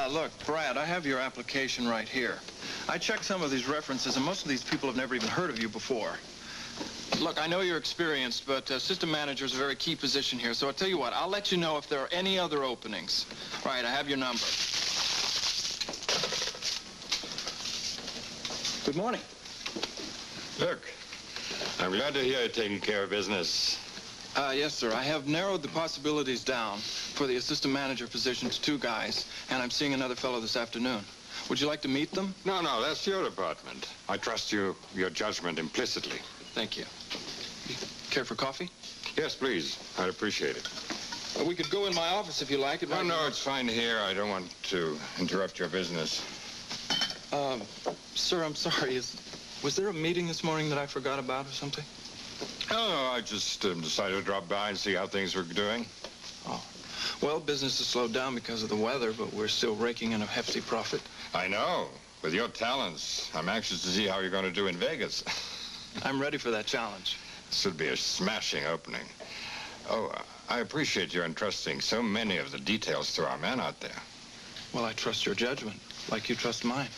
Look, Brad, I have your application right here. I checked some of these references, and most of these people have never even heard of you before. Look, I know you're experienced, but assistant manager is a very key position here, so I'll tell you what, I'll let you know if there are any other openings. Right, I have your number. Good morning. Look, I'm glad to hear you're taking care of business. Yes, sir. I have narrowed the possibilities down for the assistant manager position to 2 guys, and I'm seeing another fellow this afternoon. Would you like to meet them? No, that's your department. I trust your judgment implicitly. Thank you. You care for coffee? Yes, please. I'd appreciate it. We could go in my office if you like. No, it's fine here. I don't want to interrupt your business. Sir, I'm sorry. Was there a meeting this morning that I forgot about or something? No, I just decided to drop by and see how things were doing. Oh. Well, business has slowed down because of the weather, but we're still raking in a hefty profit. I know. With your talents, I'm anxious to see how you're going to do in Vegas. I'm ready for that challenge. This would be a smashing opening. Oh, I appreciate your entrusting so many of the details to our man out there. Well, I trust your judgment, like you trust mine.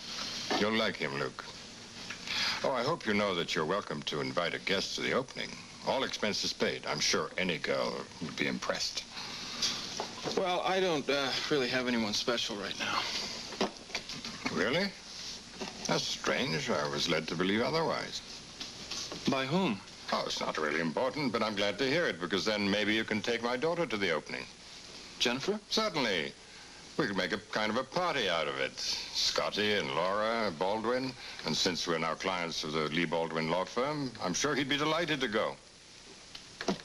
You'll like him, Luke. Oh, I hope you know that you're welcome to invite a guest to the opening. All expenses paid. I'm sure any girl would be impressed. Well, I don't really have anyone special right now. Really? That's strange. I was led to believe otherwise. By whom? Oh, it's not really important, but I'm glad to hear it, because then maybe you can take my daughter to the opening. Jennifer? Certainly. We could make a kind of a party out of it. Scotty and Laura Baldwin. And since we're now clients of the Lee Baldwin law firm, I'm sure he'd be delighted to go.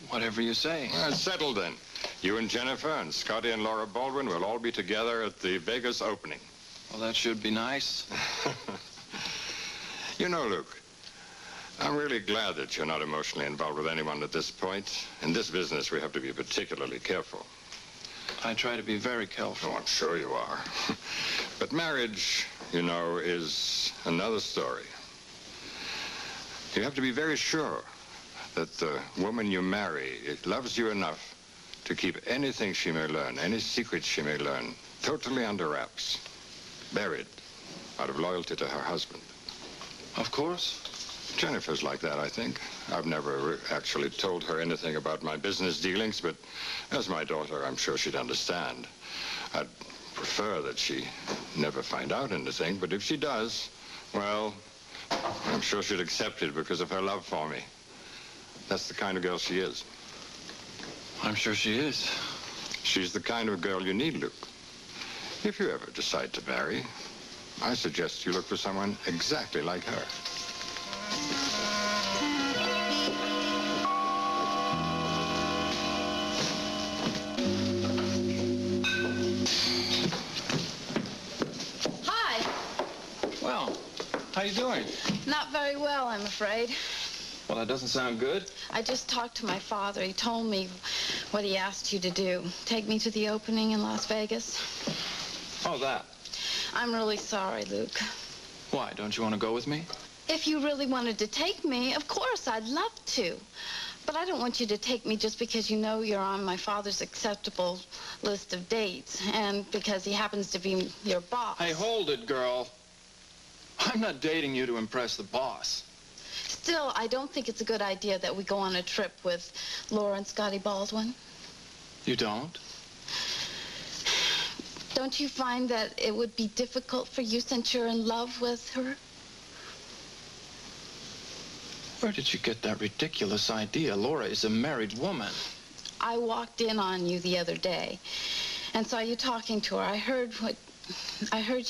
Whatever you say. Well, it's settled then. You and Jennifer and Scotty and Laura Baldwin will all be together at the Vegas opening. Well, that should be nice. You know, Luke, I'm really glad that you're not emotionally involved with anyone at this point. In this business, we have to be particularly careful. I try to be very careful. Oh, I'm sure you are. But marriage, you know, is another story. You have to be very sure that the woman you marry loves you enough to keep anything she may learn, any secrets she may learn, totally under wraps, buried, out of loyalty to her husband. Of course. Jennifer's like that, I think. I've never actually told her anything about my business dealings, but as my daughter, I'm sure she'd understand. I'd prefer that she never find out anything, but if she does, well, I'm sure she'd accept it because of her love for me. That's the kind of girl she is. I'm sure she is. She's the kind of girl you need, Luke. If you ever decide to marry, I suggest you look for someone exactly like her. Hi. Well, how you doing? Not very well, I'm afraid. Well, that doesn't sound good. I just talked to my father. He told me what he asked you to do. Take me to the opening in Las Vegas. Oh, that. I'm really sorry, Luke. Why, don't you want to go with me? If you really wanted to take me, of course, I'd love to. But I don't want you to take me just because you know you're on my father's acceptable list of dates and because he happens to be your boss. Hey, hold it, girl. I'm not dating you to impress the boss. Still, I don't think it's a good idea that we go on a trip with Laura and Scotty Baldwin. You don't? Don't you find that it would be difficult for you since you're in love with her? Where did you get that ridiculous idea? Laura is a married woman. I walked in on you the other day and saw you talking to her. I heard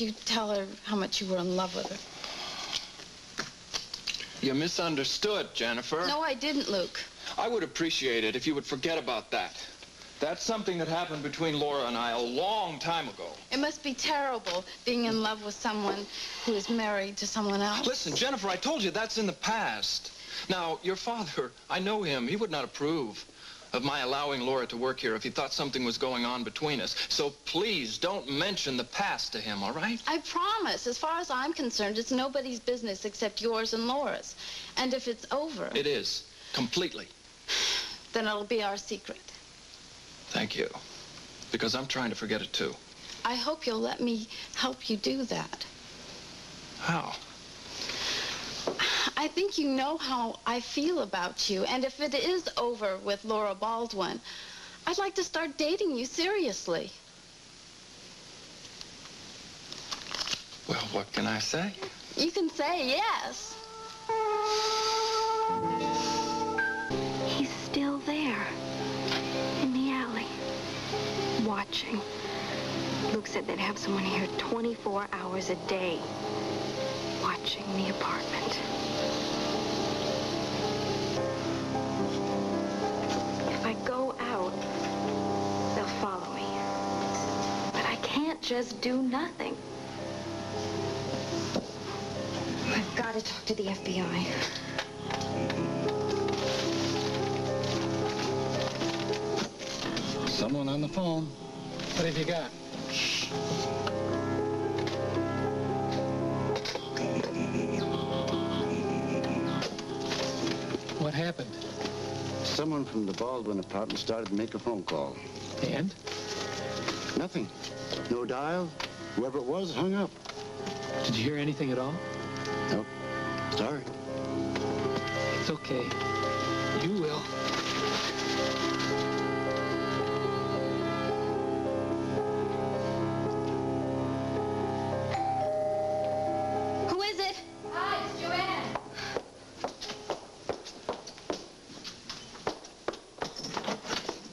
you tell her how much you were in love with her. You misunderstood, Jennifer. No, I didn't, Luke. I would appreciate it if you would forget about that. That's something that happened between Laura and I a long time ago. It must be terrible being in love with someone who is married to someone else. Listen, Jennifer, I told you that's in the past. Now, your father, I know him. He would not approve of my allowing Laura to work here if he thought something was going on between us. So please don't mention the past to him, all right? I promise. As far as I'm concerned, it's nobody's business except yours and Laura's. And if it's over... It is. Completely. Then it'll be our secret. Thank you. Because I'm trying to forget it, too. I hope you'll let me help you do that. How? I think you know how I feel about you, and if it is over with Laura Baldwin, I'd like to start dating you seriously. Well, what can I say? You can say yes. He's still there, in the alley, watching. Luke said they'd have someone here 24 hours a day, watching the apartment. If I go out, they'll follow me. But I can't just do nothing. I've got to talk to the FBI. Someone on the phone. What have you got? What happened? Someone from the Baldwin apartment started to make a phone call. And? Nothing. No dial. Whoever it was hung up. Did you hear anything at all? Nope. Sorry. It's okay. You will. Who is it? Hi, it's Joanne.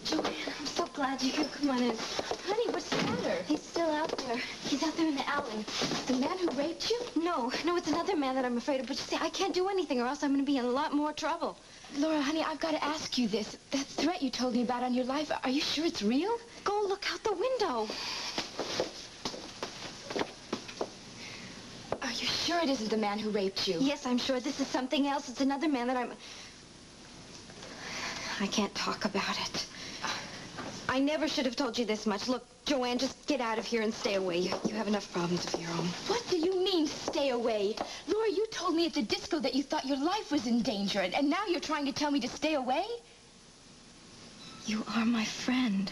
Joanne, I'm so glad you could come on in. Honey, what's the matter? He's still out there. He's out there in the alley. The man who raped you? No, it's another man that I'm afraid of. But you see, I can't do anything or else I'm going to be in a lot more trouble. Laura, honey, I've got to ask you this. That threat you told me about on your life, are you sure it's real? Go look out the window. Are you sure it isn't the man who raped you? Yes, I'm sure this is something else. It's another man that I can't talk about it. I never should have told you this much. Look, Joanne, just get out of here and stay away. You have enough problems of your own. What do you mean, stay away? Laura, you told me at the disco that you thought your life was in danger, and now you're trying to tell me to stay away? You are my friend.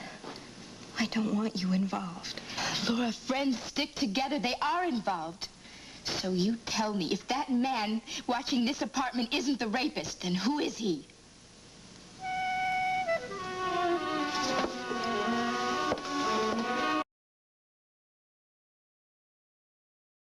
I don't want you involved. Laura, friends stick together. They are involved. So you tell me, if that man watching this apartment isn't the rapist, then who is he?